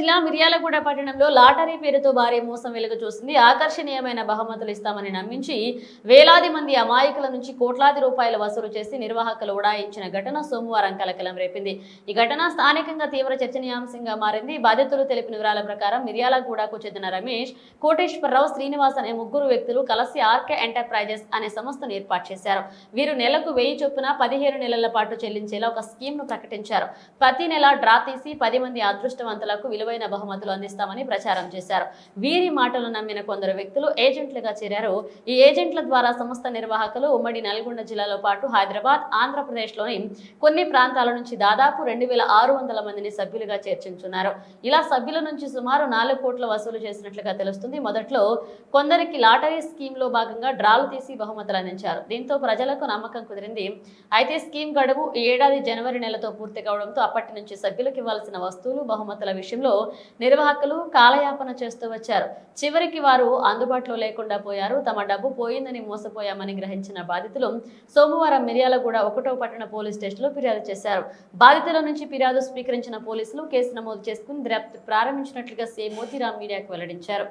జిల్లా మిర్యాలగూడ పట్టణంలో లాటరీ పేరుతో భారీ మోసం వెలుగు చూసింది. ఆకర్షణీయమైన బహుమతులు ఇస్తామని నమ్మించి వేలాది మంది అమాయకుల నుంచి కోట్లాది రూపాయలు వసూలు చేసి నిర్వాహకులు ఉడాయించిన ఘటన సోమవారం కలకలం రేపింది. ఈ ఘటన స్థానికంగా తీవ్ర చర్చనీయాంశంగా మారింది. బాధితులు తెలిపిన వివరాల ప్రకారం మిర్యాలగూడకు చెందిన రమేష్, కోటేశ్వరరావు, శ్రీనివాస్ అనే ముగ్గురు వ్యక్తులు కలిసి ఆర్కే ఎంటర్ప్రైజెస్ అనే సంస్థను ఏర్పాటు చేశారు. వీరు నెలకు 1000 చొప్పున 15 నెలల పాటు చెల్లించేలా ఒక స్కీమ్ ను ప్రకటించారు. ప్రతి నెల డ్రా తీసి 10 మంది అదృష్టవంతులకు విలువైన బహుమతులు అందిస్తామని ప్రచారం చేశారు. వీరి మాటలు నమ్మిన కొందరు వ్యక్తులు ఏజెంట్లుగా చేరారు. ఈ ఏజెంట్ల ద్వారా సంస్థ నిర్వాహకులు ఉమ్మడి నల్గొండ జిల్లాలో పాటు హైదరాబాద్, ఆంధ్రప్రదేశ్లోని కొన్ని ప్రాంతాల నుంచి దాదాపు 2600 మందిని సభ్యులుగా చేర్చుతున్నారు. ఇలా సభ్యుల నుంచి సుమారు 4 కోట్ల వసూలు చేసినట్లుగా తెలుస్తుంది. మొదట్లో కొందరికి లాటరీ స్కీమ్ లో భాగంగా డ్రాలు తీసి బహుమతులు అందించారు. దీంతో ప్రజలకు నమ్మకం కుదిరింది. అయితే స్కీమ్ గడువు ఈ ఏడాది జనవరి నెలతో పూర్తి కావడంతో అప్పటి నుంచి సభ్యులకు ఇవ్వాల్సిన వస్తువులు, బహుమతుల విషయంలో నిర్వాహకులు కాలయాపన చేస్తూ వచ్చారు. చివరికి వారు అందుబాటులో లేకుండా పోయారు. తమ డబ్బు పోయిందని మోసపోయామని గ్రహించిన బాధితులు సోమవారం మిర్యాలగూడ 1వ పట్టణ పోలీస్ స్టేషన్లో ఫిర్యాదు చేశారు. బాధితుల నుంచి ఫిర్యాదు స్వీకరించిన పోలీసులు కేసు నమోదు చేసుకుని దర్యాప్తు ప్రారంభించినట్లుగా సీఎం మోతీరామ్ మీడియాకు వెల్లడించారు.